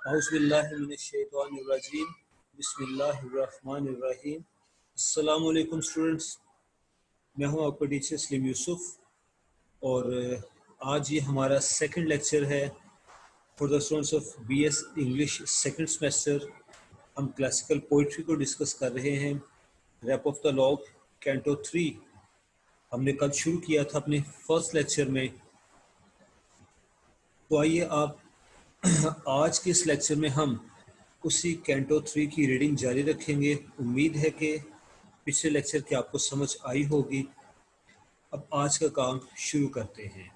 औज़ुबिल्लाहिमिनश्शैतानिर्रजीम बिस्मिल्लाहिर्रहमानिर्रहीम। अस्सलामु अलैकुम स्टूडेंट्स, मैं हूं आपका टीचर सलीम यूसुफ और आज ये हमारा सेकंड लेक्चर है for the students of BS English second semester. हम क्लासिकल पोइट्री को डिस्कस कर रहे हैं। Rape of the Lock canto 3 हमने कल शुरू किया था अपने फर्स्ट लेक्चर में। तो आइए आप आज के इस लेक्चर में हम उसी कैंटो 3 की रीडिंग जारी रखेंगे। उम्मीद है कि पिछले लेक्चर की आपको समझ आई होगी। अब आज का काम शुरू करते हैं।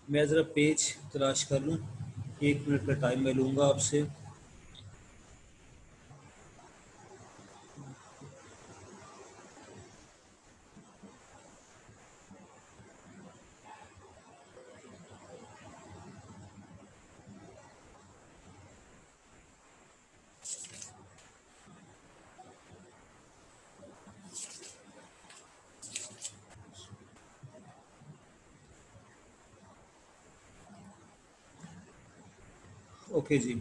मैं ज़रा पेज तलाश कर लूँ, 1 मिनट का टाइम मैं लूँगा आपसे। ओके जी,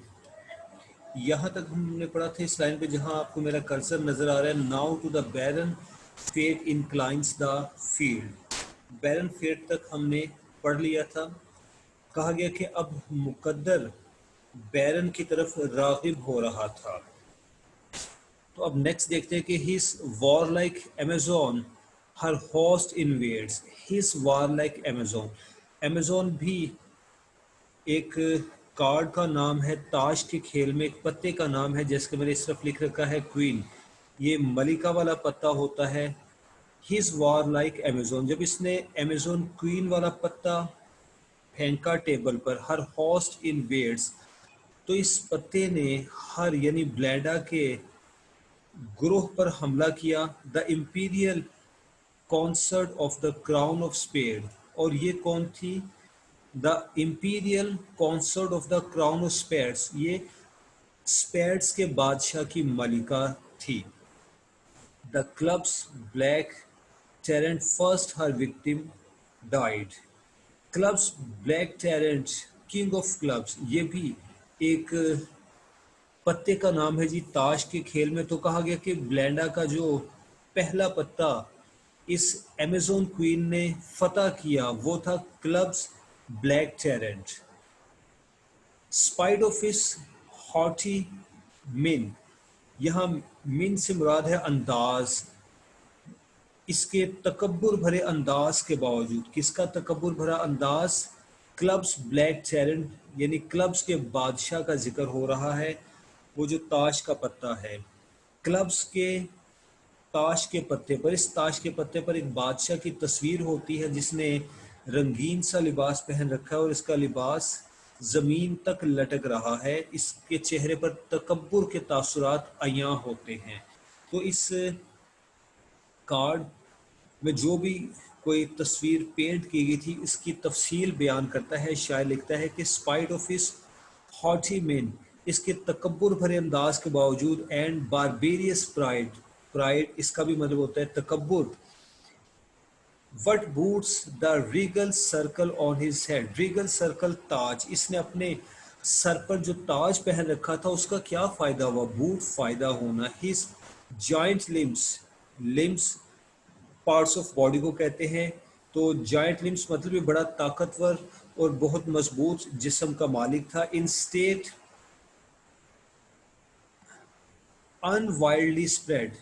यहाँ तक हमने पढ़ा था इस लाइन पे जहाँ आपको मेरा कर्सर नज़र आ रहा है। Now to the baron fate inclines the field. Baron fate तक हमने पढ़ लिया था। कहा गया कि अब मुकद्दर बैरन की तरफ रागिब हो रहा था। तो अब नेक्स्ट देखते हैं कि his warlike Amazon her host invades. His warlike Amazon, Amazon भी एक कार्ड का नाम है। ताश के खेल में एक पत्ते का नाम है, जैसे मैंने इस तरफ लिख रखा है क्वीन। ये मलिका वाला पत्ता होता है। हिज वॉर लाइक अमेजोन, जब इसने अमेजोन क्वीन वाला पत्ता फेंका टेबल पर, हर होस्ट इनवेड्स, तो इस पत्ते ने हर यानी ब्लैडा के ग्रोह पर हमला किया। The imperial consort of the crown of spade, और ये कौन थी? The imperial consort of the crown of spades, ये स्पेड्स के बादशाह की मलिका थी। The clubs black tyrant first her victim died. Clubs black tyrant king of clubs, ये भी एक पत्ते का नाम है जी ताश के खेल में। तो कहा गया कि ब्लैंडा का जो पहला पत्ता इस अमेजोन क्वीन ने फतह किया वो था clubs black terrain. Spite of इस हॉटी मिन, यहाँ मिन से मुराद है अंदाज। इसके तकब्बुर भरे अंदाज के बावजूद, किसका तकब्बुर भरा अंदाज? क्लब्स ब्लैक टेरेंट, यानी क्लब्स के बादशाह का जिक्र हो रहा है। वो जो ताश का पत्ता है, क्लब्स के ताश के पत्ते पर, इस ताश के पत्ते पर एक बादशाह की तस्वीर होती है जिसने रंगीन सा लिबास पहन रखा है और इसका लिबास जमीन तक लटक रहा है। इसके चेहरे पर तकब्बुर के तासुरात अयां होते हैं। तो इस कार्ड में जो भी कोई तस्वीर पेंट की गई थी इसकी तफसील बयान करता है। शायर लिखता है कि स्पाइट ऑफ इस हॉटी मैन, इसके तकब्बुर भरे अंदाज के बावजूद, एंड बारबेरियस प्राइड, प्राइड इसका भी मतलब होता है तकब्बुर। What boots the regal circle on his head, regal circle ताज, इसने अपने सर पर जो ताज पहन रखा था उसका क्या फायदा हुआ? बूट फायदा होना। His joint limbs, limbs parts of body को कहते हैं। तो जॉइंट लिम्स मतलब ये बड़ा ताकतवर और बहुत मजबूत जिस्म का मालिक था। इन स्टेट अनवाइल्डली स्प्रेड,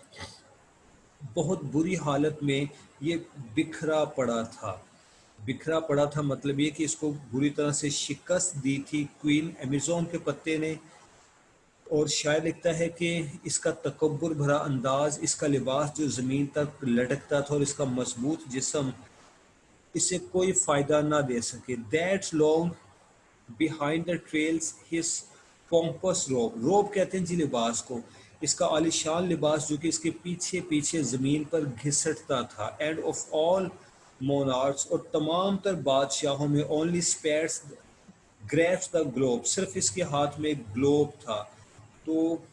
बहुत बुरी हालत में ये बिखरा पड़ा था। बिखरा पड़ा था मतलब ये कि इसको बुरी तरह से शिकस्त दी थी क्वीन अमेजोन के पत्ते ने। और शायर लिखता है कि इसका तकब्बुर भरा अंदाज, इसका लिबास जो ज़मीन तक लटकता था और इसका मजबूत जिस्म, इसे कोई फ़ायदा ना दे सके। That long behind the trails his pompous robe, robe कहते हैं जी लिबास को, इसका आलिशान लिबास जो कि इसके पीछे पीछे ज़मीन पर घिसटता था। एंड ऑफ ऑल मोनार्क्स और तमाम तर बादशाहों में only spares grasps the globe, सिर्फ इसके हाथ में एक ग्लोब था। तो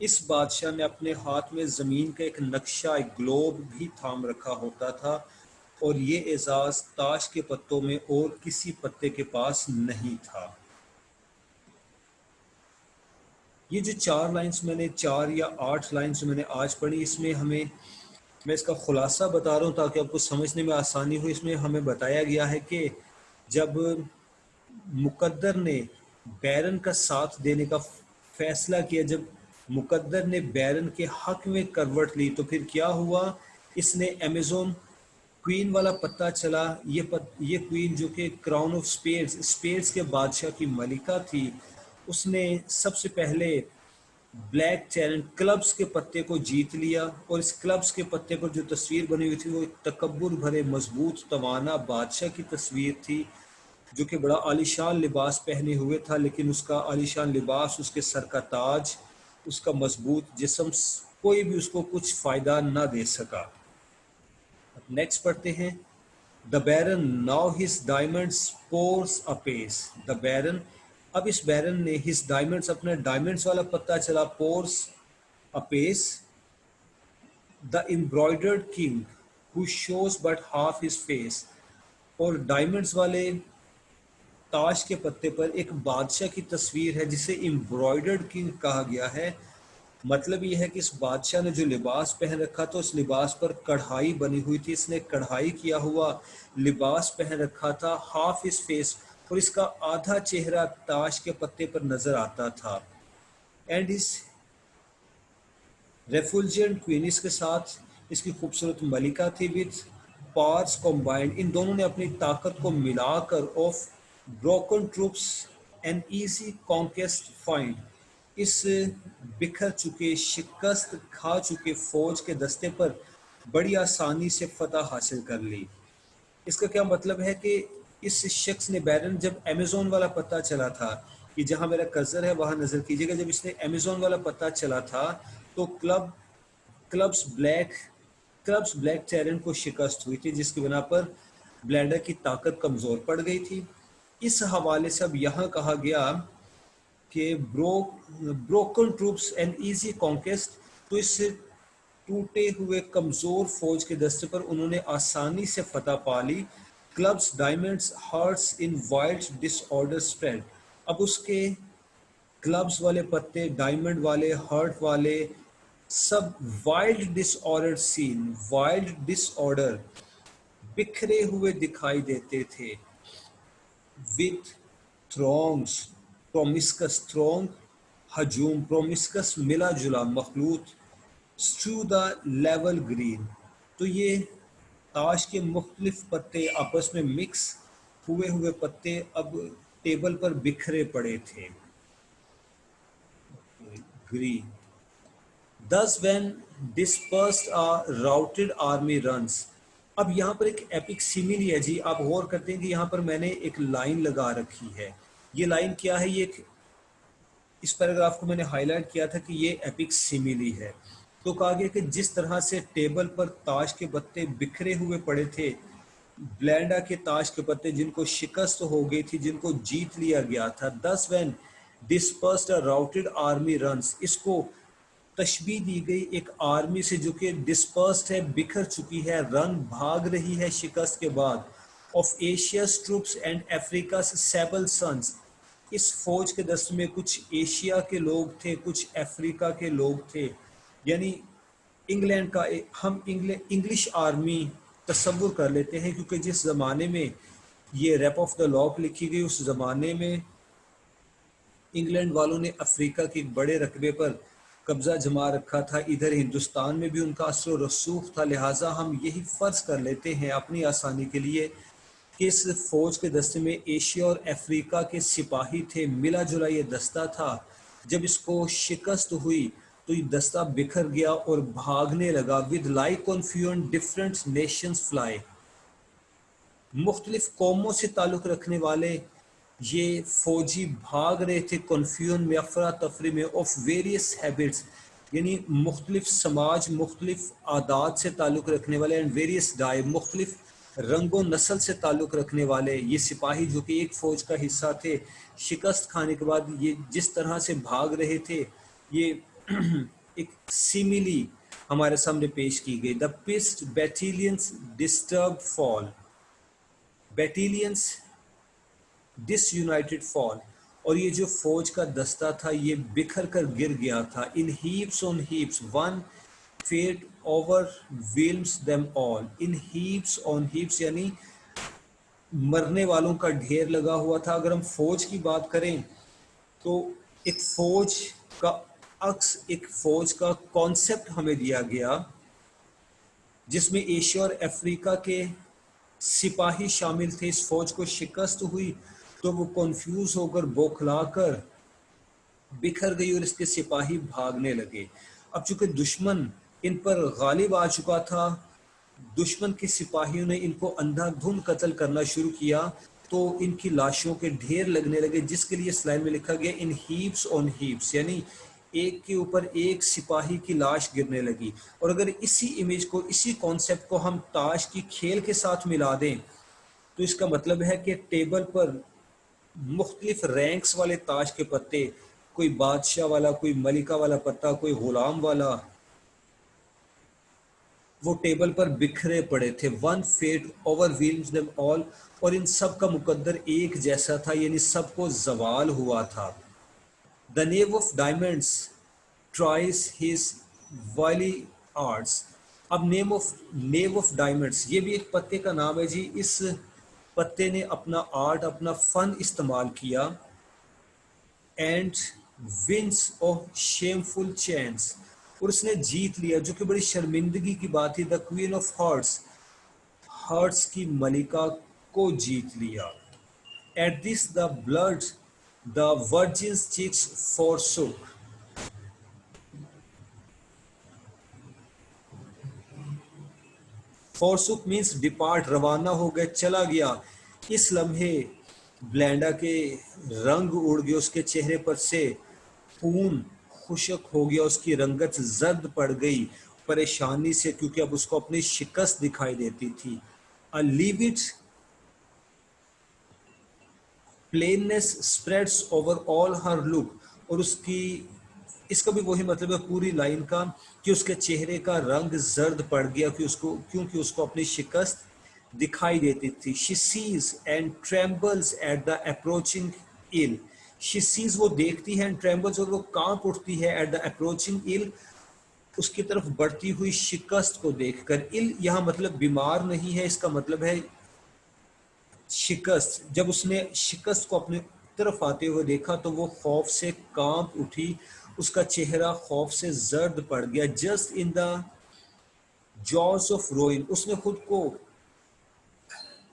इस बादशाह ने अपने हाथ में ज़मीन का एक नक्शा, एक ग्लोब भी थाम रखा होता था, और ये एजाज़ ताश के पत्तों में और किसी पत्ते के पास नहीं था। ये जो 4 लाइंस मैंने 4 या 8 लाइंस जो मैंने आज पढ़ी, इसमें हमें, मैं इसका खुलासा बता रहा हूँ ताकि आपको समझने में आसानी हो। इसमें हमें बताया गया है कि जब मुकद्दर ने बैरन का साथ देने का फैसला किया, जब मुकद्दर ने बैरन के हक में करवट ली, तो फिर क्या हुआ, इसने अमेज़न क्वीन वाला पता चला। ये क्वीन जो कि क्राउन ऑफ स्पेड्स, स्पेड्स के बादशाह की मलिका थी, उसने सबसे पहले ब्लैक चैलेंज क्लब्स के पत्ते को जीत लिया, और इस क्लब्स के पत्ते पर जो तस्वीर बनी हुई थी वो एक तकब्बुर भरे मजबूत तवाना बादशाह की तस्वीर थी, जो कि बड़ा आलीशान लिबास पहने हुए था, लेकिन उसका आलीशान लिबास, उसके सर का ताज, उसका मजबूत जिस्म, कोई भी उसको कुछ फ़ायदा ना दे सका। नेक्स्ट पढ़ते हैं। The baron now his diamonds pours apace. The baron, अब इस बैरन ने हिज डायमंड्स, अपना डायमंड्स वाला पता चला, pores apace the embroidered king who shows but half his face. और डायमंड्स वाले ताश के पत्ते पर एक बादशाह की तस्वीर है जिसे एम्ब्रॉयडर्ड किंग कहा गया है। मतलब यह है कि इस बादशाह ने जो लिबास पहन रखा था, उस लिबास पर कढ़ाई बनी हुई थी, इसने कढ़ाई किया हुआ लिबास पहन रखा था, हाफ इस फेस, और इसका आधा चेहरा ताश के पत्ते पर नजर आता था। एंड इस रेफुलजेंट क्वीन, इसके साथ इसकी खूबसूरत मलिका थी, विथ पार्स कॉम्बाइंड, इन दोनों ने अपनी ताकत को मिलाकर, of broken troops an easy conquest find, इस बिखर चुके, शिकस्त खा चुके फौज के दस्ते पर बड़ी आसानी से फतह हासिल कर ली। इसका क्या मतलब है कि इस शख्स ने, बैरन, जब अमेज़न वाला पता चला था, कि जहां मेरा कर्सर है वहां नजर कीजिएगा, जब इसने अमेज़न वाला पता चला था, तो clubs black clubs black challenge को शिकस्त हुई थी, जिसकी बिना पर ब्लेंडर की ताकत कमजोर पड़ गई थी। इस हवाले से अब यहाँ कहा गया कि broken troops and easy conquest, तो इस टूटे हुए कमजोर फौज के दस्ते पर उन्होंने आसानी से फतह पा ली। Clubs diamonds hearts in wild disorder spread, अब उसके क्लब्स वाले पत्ते, डायमंड वाले, हर्ट वाले, सब wild disorder seen, wild disorder, बिखरे हुए दिखाई देते थे। विथ थ्रोंग्स, प्रोमिस्कस थ्रोंग, हजूम, प्रोमिस्कस मिला जुला, मखलूत, स्ट्रू द लेवल ग्रीन, तो ये ताश के मुख्तलिफ पत्ते आपस में मिक्स हुए हुए पत्ते अब टेबल पर बिखरे पड़े थे। Green, Thus when dispersed a routed army runs, अब यहाँ पर एक एपिक सिमिली है जी। आप गौर करते हैं कि यहाँ पर मैंने एक लाइन लगा रखी है। ये लाइन क्या है? ये एक, इस पैराग्राफ को मैंने हाईलाइट किया था कि ये एपिक सिमिली है। तो कहा गया कि जिस तरह से टेबल पर ताश के पत्ते बिखरे हुए पड़े थे, ब्लैंडा के ताश के पत्ते जिनको शिकस्त हो गई थी, जिनको जीत लिया गया था, दस when dispersed a routed army runs, इसको तशबीह दी गई एक आर्मी से जो कि डिस्पर्स्ड है, बिखर चुकी है, रन भाग रही है शिकस्त के बाद, of Asia's troops and Africa sable sons, इस फौज के दस्ते में कुछ एशिया के लोग थे, कुछ अफ्रीका के लोग थे, यानी इंग्लैंड का हम इंग्लिश आर्मी तस्वुर कर लेते हैं, क्योंकि जिस ज़माने में ये रैप ऑफ द लॉक लिखी गई, उस ज़माने में इंग्लैंड वालों ने अफ्रीका के एक बड़े रकबे पर कब्जा जमा रखा था। इधर हिंदुस्तान में भी उनका असर रसूख था। लिहाजा हम यही फ़र्ज़ कर लेते हैं अपनी आसानी के लिए कि इस फौज के दस्ते में एशिया और अफ्रीका के सिपाही थे, मिला जुला ये दस्ता था। जब इसको शिकस्त हुई तो ये दस्ता बिखर गया और भागने लगा। With like confusion different nations fly, मुख्तलिफ कौमों से ताल्लुक़ रखने वाले ये फौजी भाग रहे थे कन्फ्यूजन में, अफरा तफरी में, ऑफ वेरियस हैबिट्स, यानी मुख्तलिफ समाज, मुख्तलिफ आदात से ताल्लुक़ रखने वाले, एंड वेरियस डाई, मुख्तलिफ रंगों नस्ल से ताल्लुक़ रखने वाले ये सिपाही जो कि एक फ़ौज का हिस्सा थे, शिकस्त खाने के बाद ये जिस तरह से भाग रहे थे, ये एक सिमिली हमारे सामने पेश की गई। The पिस्ट बैटेलियंस disturb fall, बैटेलियंस disunited fall, और ये जो फौज का दस्ता था ये बिखर कर गिर गया था। In heaps on heaps one fate overwhelms them all. In heaps on heaps यानी मरने वालों का ढेर लगा हुआ था। अगर हम फौज की बात करें तो एक फौज का अक्स, एक फौज का कॉन्सेप्ट हमें दिया गया जिसमें एशिया और अफ्रीका के सिपाही शामिल थे। इस फौज को शिकस्त हुई तो वो कंफ्यूज होकर बौखलाकर बिखर गई और इसके सिपाही भागने लगे। अब चूंकि दुश्मन इन पर गालिब आ चुका था, दुश्मन के सिपाहियों ने इनको अंधाधुंध कत्ल करना शुरू किया, तो इनकी लाशों के ढेर लगने लगे, जिसके लिए इस लाइन में लिखा गया इन हीप्स ऑन हीप्स, यानी एक के ऊपर एक सिपाही की लाश गिरने लगी। और अगर इसी इमेज को, इसी कॉन्सेप्ट को हम ताश की खेल के साथ मिला दें तो इसका मतलब है कि टेबल पर मुख्तलिफ रैंक्स वाले ताश के पत्ते, कोई बादशाह वाला, कोई मलिका वाला पत्ता, कोई गुलाम वाला, वो टेबल पर बिखरे पड़े थे। One fate overwhelms them all, और इन सब का मुकद्दर एक जैसा था, यानी सबको जवाल हुआ था। The knave of diamonds tries his wily arts. अब नेव ऑफ डायमंड्स ये भी एक पत्ते का नाम है जी। इस पत्ते ने अपना आर्ट, अपना फन इस्तेमाल किया। And wins of shameful chance, और उसने जीत लिया, जो कि बड़ी शर्मिंदगी की बात थी। The queen of hearts, hearts की मलिका को जीत लिया। At this the blood the virgin's cheeks forsook. Forsook means depart, रवाना हो गए, चला गया। इस लम्हे ब्लेंडा के रंग उड़ गए, उसके चेहरे पर से खून खुशक हो गया, उसकी रंगत जर्द पड़ गई परेशानी से, क्योंकि अब उसको अपनी शिकस्त दिखाई देती थी। अ levied plainness spreads over all हर लुक, और उसकी, इसका भी वही मतलब है पूरी लाइन का कि उसके चेहरे का रंग जर्द पड़ गया क्योंकि उसको अपनी शिकस्त दिखाई देती थी। She sees and trembles at the approaching ill. She sees वो देखती है, एंड ट्रेम्बल्स और वो कांप उठती है, एट द अप्रोचिंग इल उसकी तरफ बढ़ती हुई शिकस्त को देखकर। इल यहाँ मतलब बीमार नहीं है, इसका मतलब है शिकस्त। जब उसने शिकस्त को अपने तरफ आते हुए देखा तो वो खौफ से कांप उठी, उसका चेहरा खौफ से जर्द पड़ गया। Just in the jaws of ruin, उसने खुद को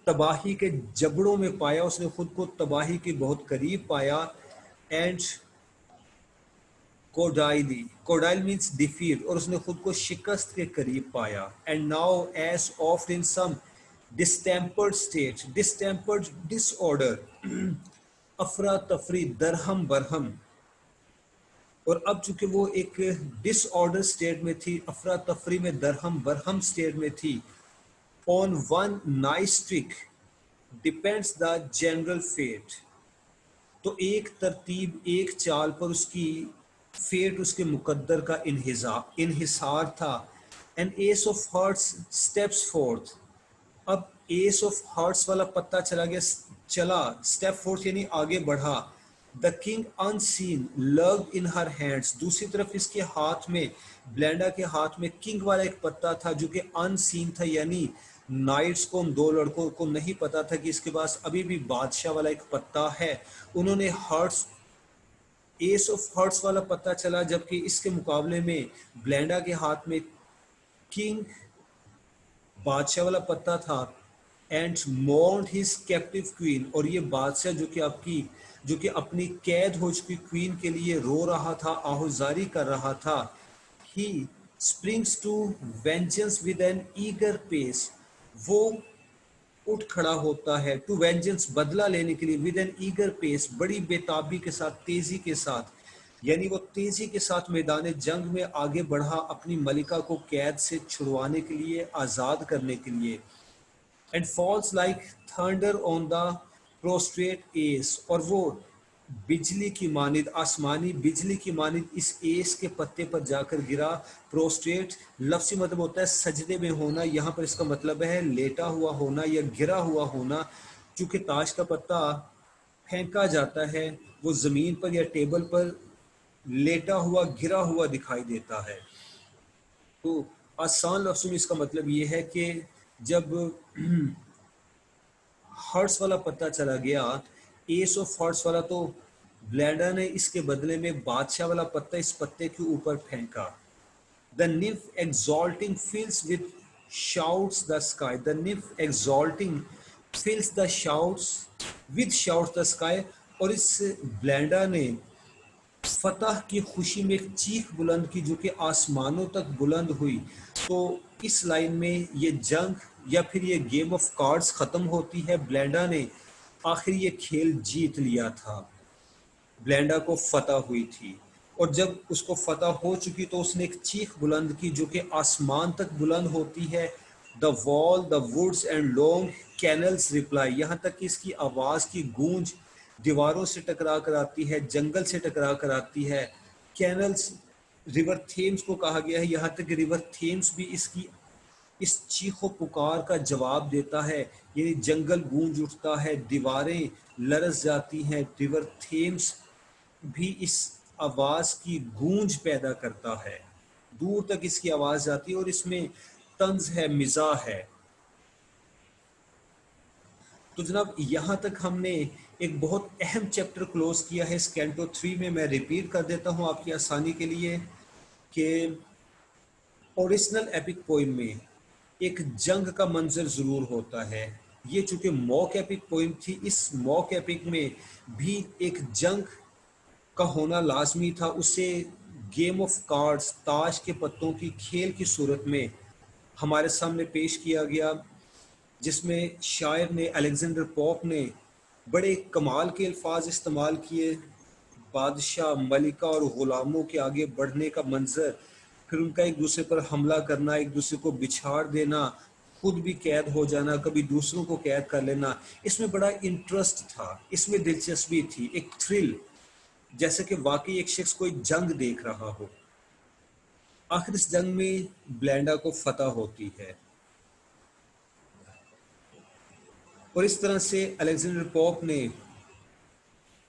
तबाही के जबड़ों में पाया, उसने खुद को तबाही के बहुत करीब पाया। And codille, codille means defeat, और उसने खुद को शिकस्त के करीब पाया। And now as oft in some distempered state, distempered disorder, अफरा तफरी, दरहम बरहम, और अब चूंकि वो एक डिसऑर्डर स्टेट में थी, अफरा तफरी में, दरहम बरहम स्टेट में थी। On one nice trick depends the general fate, तो एक तरतीब, एक चाल पर उसकी फेट, उसके मुकद्दर का इन्हिसार था। An ace of hearts steps forth, अब एस ऑफ हार्ट्स वाला पत्ता चला गया, चला, स्टेप फोर्थ यानी आगे बढ़ा। The king unseen love in her hands, दूसरी तरफ इसके हाथ में, ब्लेंडा के हाथ में किंग वाला एक पत्ता था जो कि अनसीन था, यानी नाइट्स को, उन दो लड़कों को नहीं पता था कि इसके पास अभी भी बादशाह वाला एक पत्ता है। उन्होंने हार्ट्स, एस ऑफ हार्ट्स वाला पत्ता चला, जबकि इसके मुकाबले में ब्लेंडा के हाथ में किंग, बादशाह वाला पत्ता था। एंड मोर्न्ड हिज कैप्टिव क्वीन, और ये बादशाह जो कि अपनी कैद हो चुकी क्वीन के लिए रो रहा था, आहुजारी कर रहा था। He springs to vengeance with an eager pace, वो उठ खड़ा होता है, टू वेंजेंस बदला लेने के लिए, विद एन ईगर पेस, बड़ी बेताबी के साथ, तेजी के साथ, यानी वो तेजी के साथ मैदान जंग में आगे बढ़ा अपनी मलिका को कैद से छुड़वाने के लिए, आज़ाद करने के लिए। And falls like thunder on the prostrate ace, और वो बिजली की मानिद, आसमानी बिजली की मानिद इस एस के पत्ते पर जाकर गिरा। प्रोस्ट्रेट लफ्सी मतलब होता है सजदे में होना, यहाँ पर इसका मतलब है लेटा हुआ होना या गिरा हुआ होना। चूंकि ताश का पत्ता फेंका जाता है, वो जमीन पर या टेबल पर लेटा हुआ गिरा हुआ दिखाई देता है। तो आसान लफ्ज़ों में इसका मतलब ये है कि जब हर्ट्स वाला पता चला गया, एस ऑफ हर्ट्स वाला, तो ब्लैंडा ने इसके बदले में बादशाह वाला पत्ता इस पत्ते के ऊपर फेंका। The nymph exalting fills with shouts the sky. The nymph exalting fills the shouts with shouts the sky. और इस ब्लैंडा ने फतह की खुशी में एक चीख बुलंद की जो कि आसमानों तक बुलंद हुई। तो इस लाइन में ये जंग या फिर ये गेम ऑफ कार्ड्स खत्म होती है। ब्लैंडा ने आखिर ये खेल जीत लिया था, ब्लैंडा को फतह हुई थी। और जब उसको फतह हो चुकी तो उसने एक चीख बुलंद की जो कि आसमान तक बुलंद होती है। The wall the woods and long canals reply, यहाँ तक कि इसकी आवाज़ की गूंज दीवारों से टकरा कर आती है, जंगल से टकरा कर आती है। कैनल्स रिवर थेम्स को कहा गया है, यहाँ तक कि रिवर थेम्स भी इसकी इस चीखो पुकार का जवाब देता है। यानी जंगल गूंज उठता है, दीवारें लरस जाती हैं, रिवर थेम्स भी इस आवाज की गूंज पैदा करता है, दूर तक इसकी आवाज जाती है। और इसमें तंज है, मिजाह है। तो जनाब यहाँ तक हमने एक बहुत अहम चैप्टर क्लोज किया है इस कैंटो 3 में। मैं रिपीट कर देता हूँ आपकी आसानी के लिए कि ओरिजिनल एपिक पोइम में एक जंग का मंजर ज़रूर होता है। ये चूंकि मॉक एपिक पोइम थी, इस मॉक एपिक में भी एक जंग का होना लाजमी था। उसे गेम ऑफ कार्ड्स, ताश के पत्तों की खेल की सूरत में हमारे सामने पेश किया गया, जिसमें शायर ने, अलेक्जेंडर पोप ने बड़े कमाल के अल्फाज इस्तेमाल किए। बादशाह, मलिका और ग़ुलामों के आगे बढ़ने का मंजर, फिर उनका एक दूसरे पर हमला करना, एक दूसरे को बिछाड़ देना, खुद भी कैद हो जाना, कभी दूसरों को कैद कर लेना, इसमें बड़ा इंटरेस्ट था, इसमें दिलचस्पी थी, एक थ्रिल, जैसे कि वाकई एक शख्स कोई जंग देख रहा हो। आखिर इस जंग में ब्लैंडा को फतह होती है और इस तरह से अलेक्जेंडर पोप ने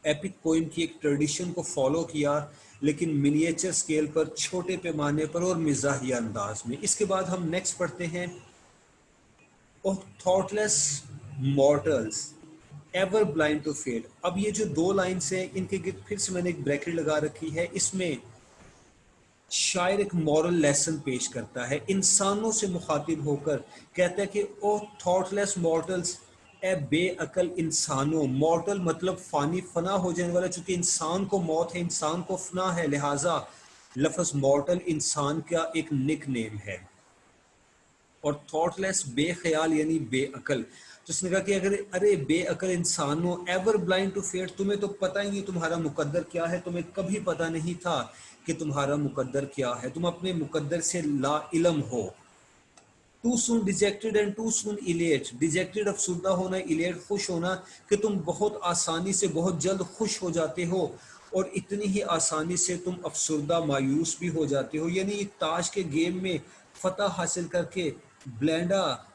एपिक पोइम की एक ट्रेडिशन को फॉलो किया, लेकिन मिनिएचर स्केल पर, छोटे पैमाने पर और मिजाहिया अंदाज में। इसके बाद हम नेक्स्ट पढ़ते हैं thoughtless mortals ever blind to fate. अब ये जो दो लाइन्स हैं, इनके गिर्द फिर से मैंने एक ब्रैकेट लगा रखी है। इसमें शायर एक मॉरल लेसन पेश करता है, इंसानों से मुखातिब होकर कहता है कि ओ थॉटलेस मॉर्टल्स, ए बेअकल इंसानों। मॉर्टल मतलब फानी, फना हो जाने वाला। चूंकि इंसान को मौत है, इंसान को फना है, लिहाजा लफ्ज मॉर्टल इंसान का एक निक नेम है। और थॉटलेस बेख्याल यानी बेअकल। तो उसने कहा कि अगर अरे बेअकल इंसानों, एवर ब्लाइंड टू फेट, तुम्हें तो पता ही नहीं तुम्हारा मुकद्दर क्या है, तुम्हें कभी पता नहीं था कि तुम्हारा मुकद्दर क्या है, तुम अपने मुकद्दर से ला इलम हो। Too soon dejected and too soon elate. Dejected अफसुर्दा होना, इलेट खुश होना, कि तुम बहुत आसानी से बहुत जल्द खुश हो जाते हो और इतनी ही आसानी से तुम अफसुर्दा मायूस भी हो जाते हो। यानी ताश के गेम में फतह हासिल करके ब्लैंडा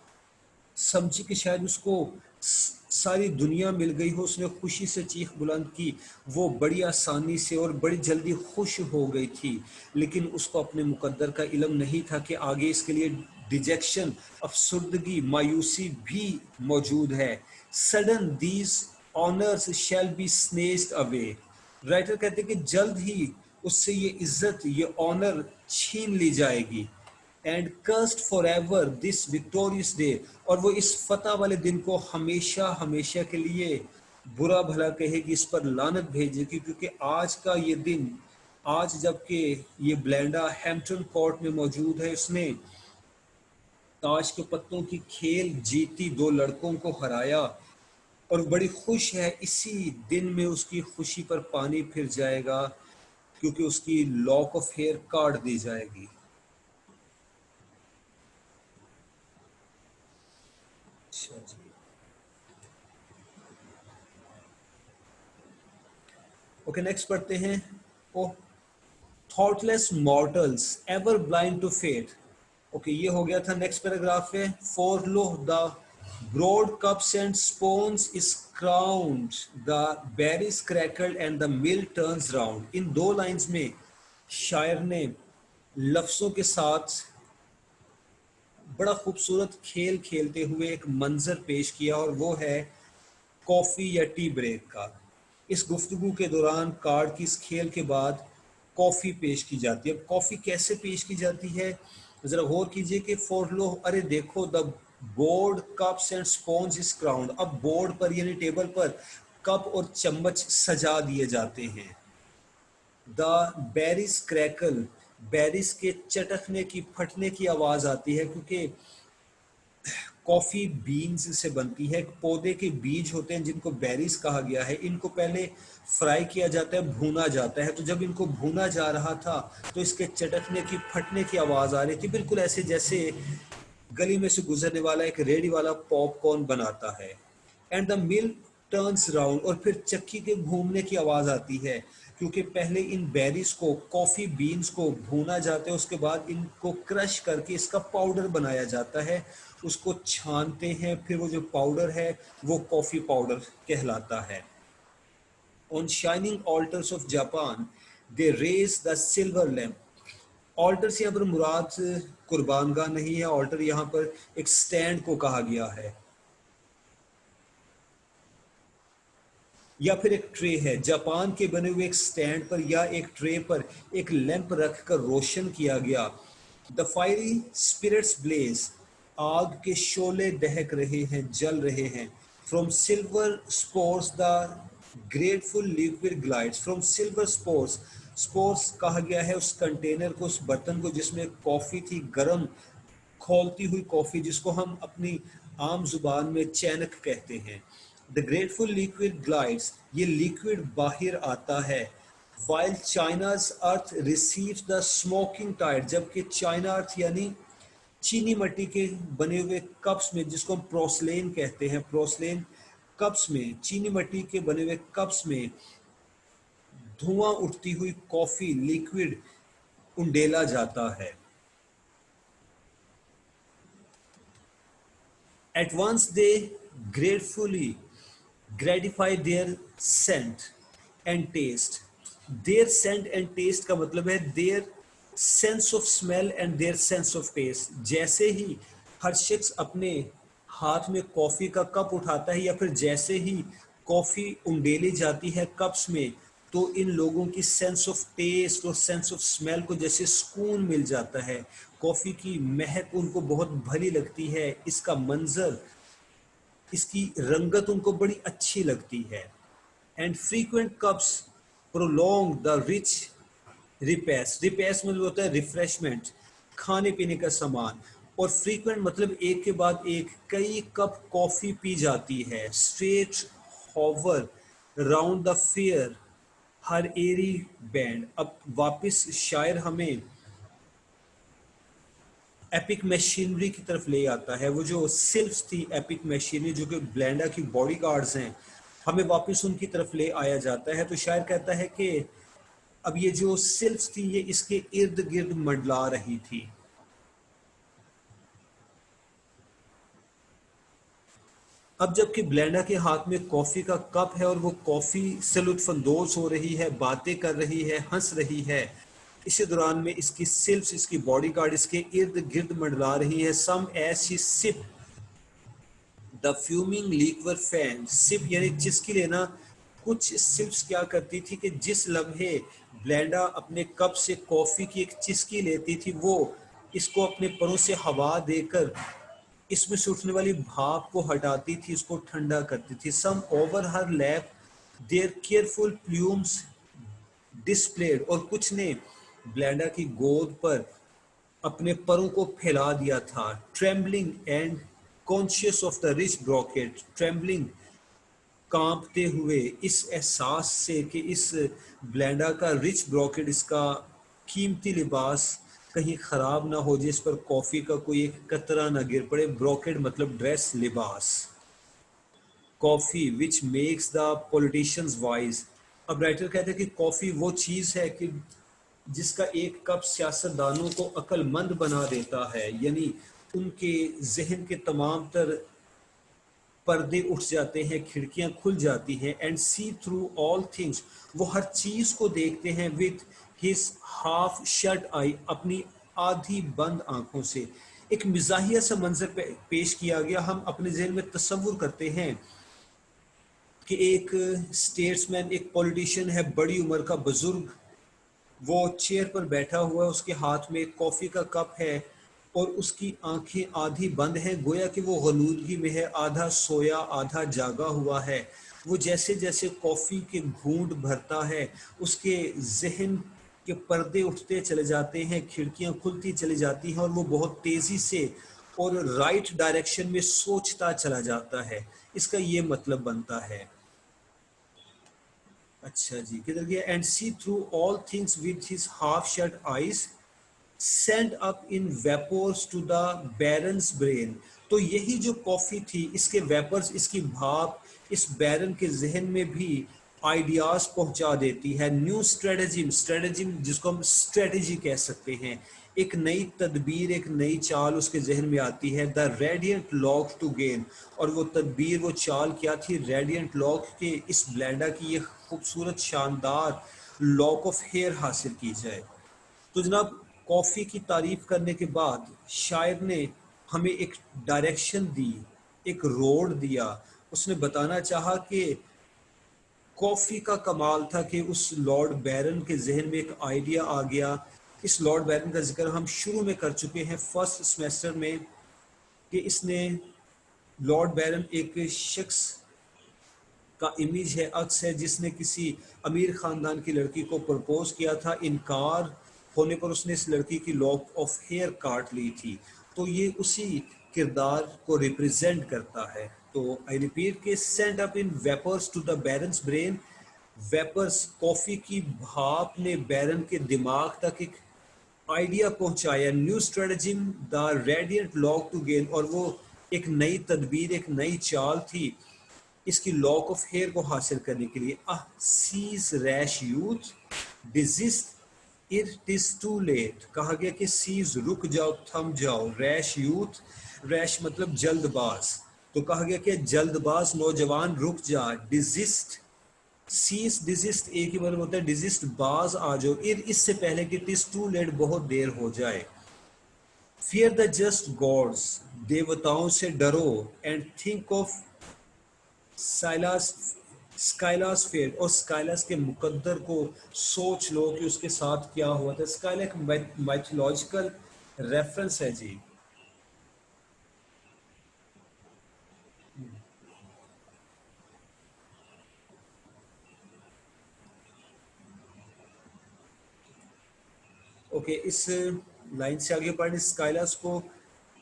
समझी कि शायद उसको सारी दुनिया मिल गई हो, उसने खुशी से चीख बुलंद की, वो बड़ी आसानी से और बड़ी जल्दी खुश हो गई थी। लेकिन उसको अपने मुकद्दर का इल्म नहीं था कि आगे इसके लिए डिजेक्शन, अफसुर्दगी, मायूसी भी मौजूद है। Sudden these honours shall be snatched away. Writer कहते हैं कि जल्द ही उससे ये इज्जत, ये ऑनर छीन ली जाएगी। And cursed for ever this victorious day, और वो इस फतह वाले दिन को हमेशा हमेशा के लिए बुरा भला कहेगी, इस पर लानत भेजेगी। क्योंकि आज का ये दिन, आज जबकि ये ब्लैंडा हैम्पटन कोर्ट में मौजूद है, उसने ताश के पत्तों की खेल जीती, दो लड़कों को हराया और बड़ी खुश है। इसी दिन में उसकी खुशी पर पानी फिर जाएगा, क्योंकि उसकी लॉक ऑफ हेयर काट दी जाएगी। अच्छा जी। ओके नेक्स्ट पढ़ते हैं। O thoughtless mortals ever blind to fate. Okay ये हो गया था। नेक्स्ट पैराग्राफ है, for lo the broad cups and spoons is crowned, the berries crackled and the mill turns round. इन दो लाइंस में शायर ने लफ्जों के साथ बड़ा खूबसूरत खेल खेलते हुए एक मंजर पेश किया, और वो है कॉफ़ी या टी ब्रेक का। इस गुफ्तगू के दौरान कार्ड की इस खेल के बाद कॉफ़ी पेश की जाती है। अब कॉफ़ी कैसे पेश की जाती है, ज़रा गौर कीजिए कि फॉर लो, अरे देखो, the board cups and sponge is crowned. अब बोर्ड पर यानी टेबल पर कप और चम्मच सजा दिए जाते हैं। द बेरिस क्रैकल, बेरिस के चटकने की, फटने की आवाज़ आती है, क्योंकि कॉफ़ी बीन्स से बनती है। पौधे के बीज होते हैं जिनको बेरीज कहा गया है। इनको पहले फ्राई किया जाता है, भूना जाता है। तो जब इनको भूना जा रहा था तो इसके चटकने की, फटने की आवाज़ आ रही थी, बिल्कुल ऐसे जैसे गली में से गुजरने वाला एक रेडी वाला पॉपकॉर्न बनाता है। And the mill turns round, और फिर चक्की के घूमने की आवाज़ आती है, क्योंकि पहले इन बेरीज को, कॉफ़ी बीन्स को भूना जाता है, उसके बाद इनको क्रश करके इसका पाउडर बनाया जाता है। उसको छानते हैं, फिर वो जो पाउडर है वो कॉफ़ी पाउडर कहलाता है। On shining altars of Japan they raise the silver lamp. Altar से यहाँ पर मुराद कुर्बानगाह नहीं है, ऑल्टर यहाँ पर एक स्टैंड को कहा गया है, या फिर एक ट्रे है। जापान के बने हुए एक स्टैंड पर या एक ट्रे पर एक लैंप रखकर रोशन किया गया। द फायरी स्पिरिट्स ब्लेज, आग के शोले दहक रहे हैं, जल रहे हैं। From silver spores the grateful liquid glides. From silver spores, spores कहा गया है उस कंटेनर को, उस बर्तन को जिसमें कॉफ़ी थी, गर्म खौलती हुई कॉफ़ी, जिसको हम अपनी आम जुबान में चैनक कहते हैं। द ग्रेटफुल लिक्विड ग्लाइड्स, ये लिक्विड बाहर आता है। While China's earth receives the smoking tide, जबकि चाइना अर्थ यानी चीनी मट्टी के बने हुए कप्स में, जिसको हम प्रोसलेन कहते हैं, प्रोसलेन कप्स में, चीनी मट्टी के बने हुए कप्स में धुआं उठती हुई कॉफ़ी लिक्विड उंडेला जाता है। At once they gratefully gratify their scent and taste. Their scent and taste का मतलब है their sense of smell and their sense of taste. जैसे ही हर शख्स अपने हाथ में कॉफ़ी का कप उठाता है, या फिर जैसे ही कॉफ़ी उंडेली जाती है कप्स में, तो इन लोगों की सेंस ऑफ टेस्ट और सेंस ऑफ स्मेल को जैसे सुकून मिल जाता है। कॉफ़ी की महक उनको बहुत भली लगती है, इसका मंजर, इसकी रंगत उनको बड़ी अच्छी लगती है। And frequent cups prolong the rich repast. Repast मतलब होता है रिफ्रेशमेंट, खाने पीने का सामान। और फ्रीक्वेंट मतलब एक के बाद एक कई कप कॉफ़ी पी जाती है। Straight hover round the fair her airy band. अब वापस शायर हमें एपिक मशीनरी की तरफ ले आता है। वो जो सिल्फ्स थी, एपिक मशीनरी, जो कि ब्लेंडा की बॉडी गार्ड्स हैं, हमें वापस उनकी तरफ ले आया जाता है। तो शायर कहता है कि अब ये जो सिल्फ्स थी, ये इसके इर्द गिर्द मंडला रही थी। अब जबकि ब्लेंडा के हाथ में कॉफ़ी का कप है, और वो कॉफ़ी से लुत्फानंदोज हो रही है, बातें कर रही है, हंस रही है, इसी दौरान में इसकी सिल्फ्स, इसकी बॉडी गार्ड इसके इर्द गिर्द मंडला रही है। Some as she sip the fuming liquor fanned. Sip यानी चिस्की लेना। कुछ सिप्स क्या करती थी कि जिस लम्हे ब्लेंडा अपने कप से कॉफ़ी की एक चिस्की लेती थी, वो इसको अपने परों से हवा देकर इसमें से उठने वाली भाप को हटाती थी, इसको ठंडा करती थी। Some over her lap their careful plumes displayed, और कुछ ने ब्लेंडा की गोद पर अपने परों को फैला दिया था। Trembling and conscious of the rich brocade. Trembling कांपते हुए इस एहसास से कि इस ब्लेंडा का रिच ब्रोकेट, इसका कीमती लिबास कहीं ख़राब ना हो, जिस पर कॉफ़ी का कोई एक कतरा ना गिर पड़े। ब्रोकेड मतलब ड्रेस, लिबास। Coffee which makes the politicians wise. अब राइटर कहते हैं कि कॉफ़ी वो चीज़ है कि जिसका एक कप सियासतदानों को अक्लमंद बना देता है, यानी उनके जहन के तमाम तर पर्दे उठ जाते हैं, खिड़कियां खुल जाती हैं। And see through all things, वो हर चीज को देखते हैं with his half shut eye, अपनी आधी बंद आंखों से। एक मिजाहिया सा मंजर पेश किया गया। हम अपने जहन में तस्वुर करते हैं कि एक स्टेट्समैन, एक पॉलिटिशियन है, बड़ी उम्र का बुजुर्ग, वो चेयर पर बैठा हुआ है, उसके हाथ में एक कॉफ़ी का कप है और उसकी आंखें आधी बंद हैं, गोया कि वो गलूदगी में है, आधा सोया आधा जागा हुआ है। वो जैसे जैसे कॉफ़ी के घूंट भरता है, उसके जहन के पर्दे उठते चले जाते हैं, खिड़कियां खुलती चली जाती हैं और वो बहुत तेज़ी से और राइट डायरेक्शन में सोचता चला जाता है। इसका ये मतलब बनता है। अच्छा जी, किधर गया? And see through all things with his half shut eyes sent up in vapours to the baron's brain. तो यही जो कॉफी थी, इसके वेपर्स, इसकी भाप इस बैरन के जहन में भी आइडियाज पहुंचा देती है। न्यू स्ट्रेटजिम, स्ट्रेटजिम जिसको हम स्ट्रेटजी कह सकते हैं, एक नई तदबीर, एक नई चाल उसके जहन में आती है। The radiant lock to gain, और वो तदबीर, वो चाल क्या थी? रेडियंट लॉक के इस ब्लेंडा की ये खूबसूरत शानदार लॉक ऑफ हेयर हासिल की जाए। तो जनाब, कॉफ़ी की तारीफ करने के बाद शायर ने हमें एक डायरेक्शन दी, एक रोड दिया। उसने बताना चाहा कि कॉफ़ी का कमाल था कि उस लॉर्ड बैरन के जहन में एक आइडिया आ गया। इस लॉर्ड बैरन का जिक्र हम शुरू में कर चुके हैं फर्स्ट सेमेस्टर में, कि इसने, लॉर्ड बैरन एक शख्स का इमेज है, अक्स है, जिसने किसी अमीर ख़ानदान की लड़की को प्रपोज किया था। इनकार होने पर उसने इस लड़की की लॉक ऑफ हेयर काट ली थी। तो ये उसी किरदार को रिप्रेजेंट करता है। तो आई रिपीट के sent up in vapours to the baron's brain. Vapours, coffee की भाप ने बैरन के दिमाग तक एक आइडिया पहुंचाया। New stratagem the radiant lock to gain, और वो एक नई तदबीर, एक नई चाल थी इसकी लॉक ऑफ हेयर को हासिल करने के लिए। Sees rash youth desist, it is too late. कहा गया कि सीज, रुक जाओ, थम जाओ। रैश यूथ, रैश मतलब जल्दबाज, तो कहा गया कि जल्दबाज नौजवान रुक जा। डिजिस्ट, सीज डिजिस्ट एक ही मतलब होता है, डिजिस्ट बाज आ जाओ, इससे पहले कि इट इज टू लेट, बहुत देर हो जाए। फियर द जस्ट गॉड्स, देवताओं से डरो। एंड थिंक ऑफ साइलास, स्काइलास फेट, और स्काइलास के मुकद्दर को सोच लो कि उसके साथ क्या हुआ था। स्काइला एक माइथोलॉजिकल रेफरेंस है जी। ओके, इस लाइन से आगे पढ़ने, स्काइलास को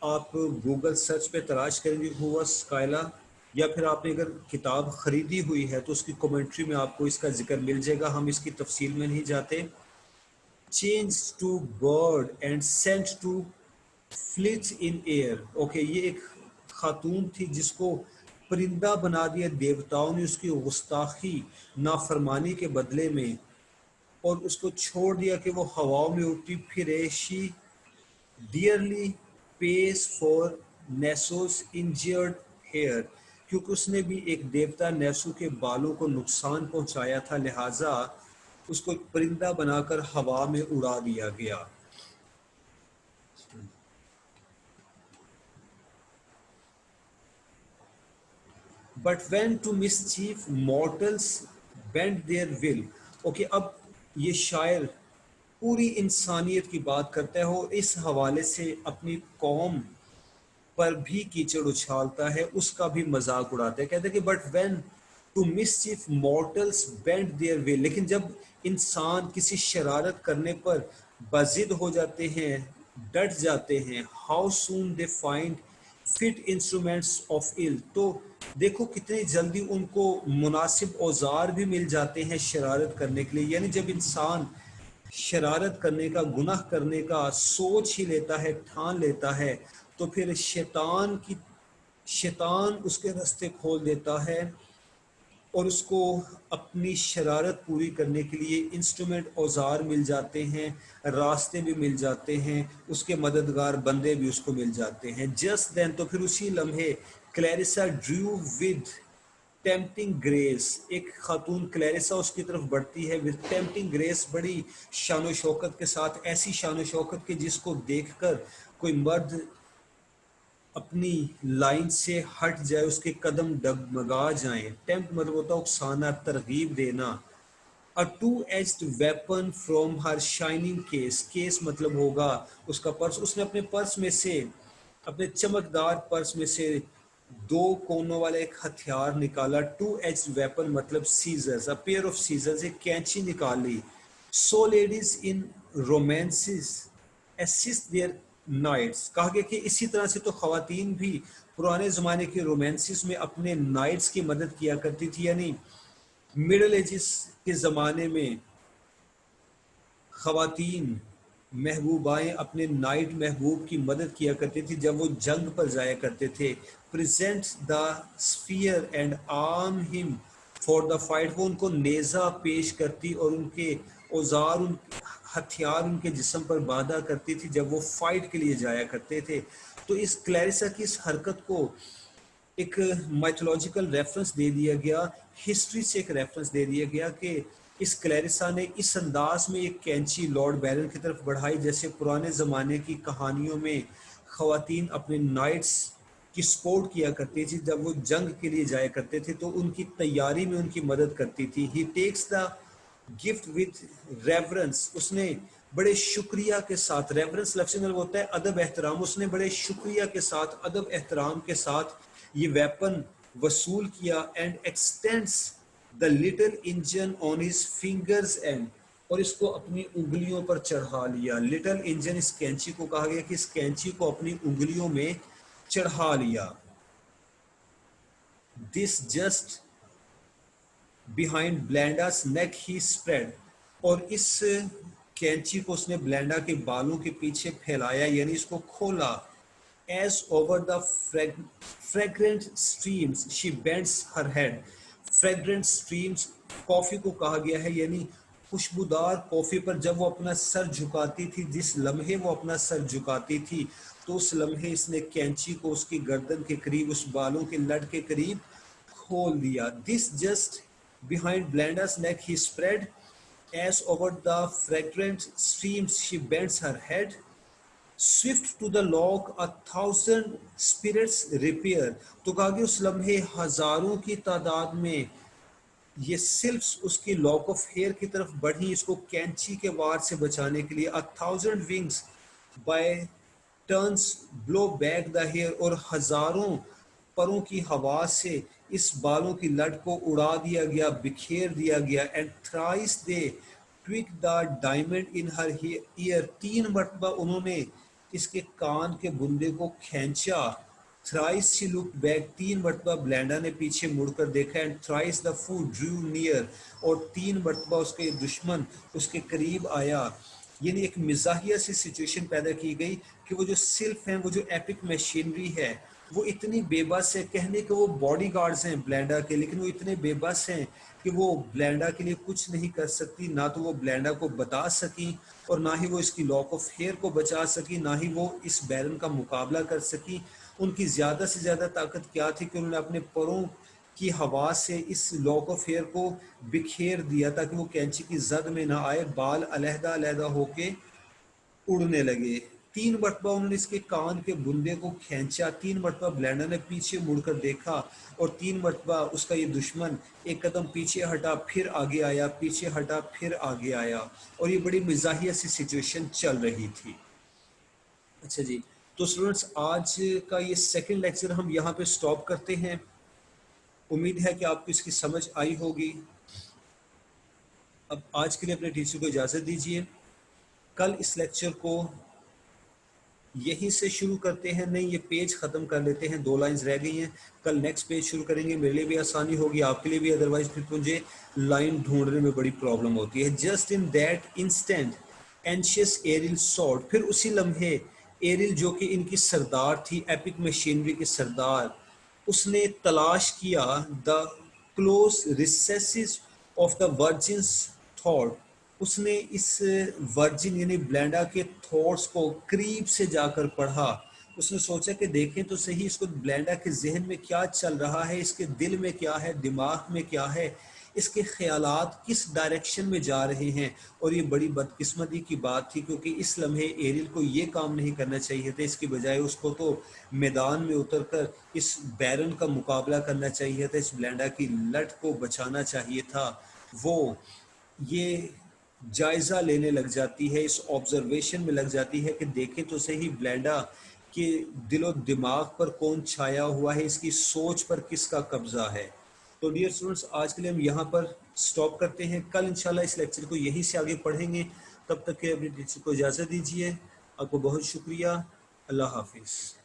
आप गूगल सर्च पे तलाश करेंगे हुआ स्काइला, या फिर आपने अगर किताब खरीदी हुई है तो उसकी कमेंट्री में आपको इसका जिक्र मिल जाएगा। हम इसकी तफसील में नहीं जाते। Change to bird and sent to flits in air. Okay, ये एक खातून थी जिसको परिंदा बना दिया देवताओं ने उसकी गुस्ताखी, नाफरमानी के बदले में, और उसको छोड़ दिया कि वो हवाओं में उड़ती फिरे। She dearly pays for Nisus injured hair, क्योंकि उसने भी एक देवता नेसू के बालों को नुकसान पहुंचाया था, लिहाजा उसको एक परिंदा बनाकर हवा में उड़ा दिया गया। But when to mischief mortals bend their will. Okay, अब ये शायर पूरी इंसानियत की बात करता है और इस हवाले से अपनी कौम पर भी कीचड़ उछालता है, उसका भी मजाक उड़ाता है। कहते हैं कि but when to mischief mortals bend their will, लेकिन जब इंसान किसी शरारत करने पर बजिद हो जाते हैं, डट जाते हैं, how soon they find fit instruments of ill, तो देखो कितनी जल्दी उनको मुनासिब औजार भी मिल जाते हैं शरारत करने के लिए। यानी जब इंसान शरारत करने का, गुनाह करने का सोच ही लेता है, ठान लेता है, तो फिर शैतान उसके रास्ते खोल देता है और उसको अपनी शरारत पूरी करने के लिए इंस्ट्रूमेंट, औजार मिल जाते हैं, रास्ते भी मिल जाते हैं, उसके मददगार बंदे भी उसको मिल जाते हैं। जस्ट देन, तो फिर उसी लम्हे Clarissa Drew with tempting grace, एक खातून क्लैरिसा उसकी तरफ बढ़ती है विद टेम्पटिंग ग्रेस, बड़ी शान शौकत के साथ, ऐसी शान शौकत के जिसको देखकर कोई मर्द अपनी लाइन से हट जाए, उसके कदम डगमगा जाएं। टेम्प्ट मतलब होता है उकसाना, तरगीब देना। A two edged weapon from her shining case, case मतलब होगा उसका पर्स, उसने अपने पर्स में से, अपने चमकदार पर्स में से दो कोनों वाला एक हथियार निकाला। टू एज्ड वेपन मतलब scissors, a pair of scissors, एक कैंची निकाली। So ladies in romances assist their knights, कहा गया कि इसी तरह से तो खवातीन भी पुराने ज़माने के रोमांसिस में अपने नाइट्स की मदद किया करती थी, यानी मिडल एजिस के ज़माने में खवातीन महबूबाएं अपने नाइट महबूब की मदद किया करती थी जब वो जंग पर जाया करते थे। Present the sphere and arm him for the fight, वो उनको नेज़ा पेश करती और उनके औजार, उन हथियार उनके जिस्म पर बांधा करती थी जब वो फाइट के लिए जाया करते थे। तो इस क्लैरिसा की इस हरकत को एक माइथोलॉजिकल रेफरेंस दे दिया गया, हिस्ट्री से एक रेफरेंस दे दिया गया कि इस क्लैरिसा ने इस अंदाज में एक कैंची लॉर्ड बैरन की तरफ बढ़ाई जैसे पुराने ज़माने की कहानियों में ख़वातीन अपने नाइट्स की सपोर्ट किया करती थी जब वो जंग के लिए जाया करते थे, तो उनकी तैयारी में उनकी मदद करती थी। He takes the gift with reverence, उसने बड़े शुक्रिया के साथ, रेवरेंस लफ्ज़ में होता है अदब एहतराम, उसने बड़े शुक्रिया के साथ, अदब एहतराम के साथ ये वेपन वसूल किया। And x tends the little engine on his fingers and, और इसको अपनी उंगलियों पर चढ़ा लिया। लिटिल इंजन, इस कैंची को कहा गया कि इस कैंची को अपनी उंगलियों में चढ़ा लिया। दिस जस्ट बिहाइंड ब्लेंडास नेक ही स्प्रेड, और इस कैंची को उसने ब्लेंडा के बालों के पीछे फैलाया, यानी इसको खोला। As over the fragrant streams she bends her head, fragrant streams coffee को कहा गया है, यानी खुशबूदार कॉफी पर जब वो अपना सर झुकाती थी, जिस लम्हे वो अपना सर झुकाती थी, तो उस लम्हे इसने कैंची को उसकी गर्दन के करीब, उस बालों के लट के करीब खोल दिया। This just behind Blanda's neck he spread, as over the fragrant streams she bends her head. Swift to the lock a thousand spirits repair, तो कहा कि उस लम्हे हजारों की तादाद में ये सिल्फ्स उसकी लॉक ऑफ हेयर की तरफ बढ़ी इसको कैंची के वार से बचाने के लिए। A thousand wings by turns blow back the hair, और हजारों परों की हवा से इस बालों की लट को उड़ा दिया गया, बिखेर दिया गया। And thrice they tweak the diamond in her year, तीन मरतबा उन्होंने इसके कान के बुंदे को खींचा। थ्राइस शी लुक बैक, तीन मरतबा ब्लेंडा ने पीछे मुड़कर देखा। एंड थ्राइस द फू ड्रू नियर, और तीन मरतबा उसके दुश्मन उसके करीब आया। यानी एक मिजाहिया सी सिचुएशन पैदा की गई कि वो जो सिल्फ हैं, वो जो एपिक मशीनरी है, वो इतनी बेबस है, कहने के वो बॉडी गार्ड्स हैं ब्लेंडा के, लेकिन वो इतने बेबस हैं कि वो ब्लेंडा के लिए कुछ नहीं कर सकती। ना तो वो ब्लेंडा को बता सकी, और ना ही वो इसकी लॉक ऑफ हेयर को बचा सकी, ना ही वो इस बैरन का मुकाबला कर सकी। उनकी ज़्यादा से ज़्यादा ताकत क्या थी कि उन्होंने अपने परों की हवा से इस लॉक ऑफ हेयर को बिखेर दिया ताकि वो कैंची की जद में ना आए, बाल अलहदा अलहदा होके उड़ने लगे। तीन मरतबा उन्होंने इसके कान के बुंदे को खींचा, तीन मरतबा ब्लेंडा ने पीछे मुड़कर देखा, और तीन मरतबा उसका ये दुश्मन एक कदम पीछे हटा, फिर आगे आया, पीछे हटा, फिर आगे आया, और ये बड़ी मिजाहिया सी सिचुएशन चल रही थी। अच्छा जी, तो स्टूडेंट्स आज का ये सेकंड लेक्चर हम यहाँ पे स्टॉप करते हैं। उम्मीद है कि आपको इसकी समझ आई होगी। अब आज के लिए अपने टीचर को इजाज़त दीजिए। कल इस लेक्चर को यहीं से शुरू करते हैं, नहीं ये पेज ख़त्म कर लेते हैं, 2 लाइंस रह गई हैं, कल नेक्स्ट पेज शुरू करेंगे, मेरे लिए भी आसानी होगी, आपके लिए भी, अदरवाइज फिर मुझे लाइन ढूंढने में बड़ी प्रॉब्लम होती है। Just in that instant anxious aryl sort, फिर उसी लम्हे एरिल जो कि इनकी सरदार थी, एपिक मशीनरी के सरदार, उसने तलाश किया the close recesses of the virgin's thought, उसने इस वर्जिन यानी ब्लेंडा के थॉट्स को करीब से जाकर पढ़ा। उसने सोचा कि देखें तो सही इसको ब्लेंडा के जहन में क्या चल रहा है, इसके दिल में क्या है, दिमाग में क्या है, इसके ख्यालात किस डायरेक्शन में जा रहे हैं। और ये बड़ी बदकिस्मती की बात थी क्योंकि इस लम्हे एरिल को ये काम नहीं करना चाहिए था, इसकी बजाय उसको तो मैदान में उतरकर इस बैरन का मुकाबला करना चाहिए था, इस ब्लेंडा की लट को बचाना चाहिए था। वो ये जायज़ा लेने लग जाती है, इस ऑब्जर्वेशन में लग जाती है कि देखें तो सही ब्लेंडा के दिलो दिमाग पर कौन छाया हुआ है, इसकी सोच पर किसका कब्जा है। तो डियर स्टूडेंट्स, आज के लिए हम यहाँ पर स्टॉप करते हैं, कल इंशाल्लाह इस लेक्चर को यहीं से आगे पढ़ेंगे। तब तक के अपनी टीचर को इजाज़त दीजिए। आपको बहुत शुक्रिया। अल्लाह हाफिज़।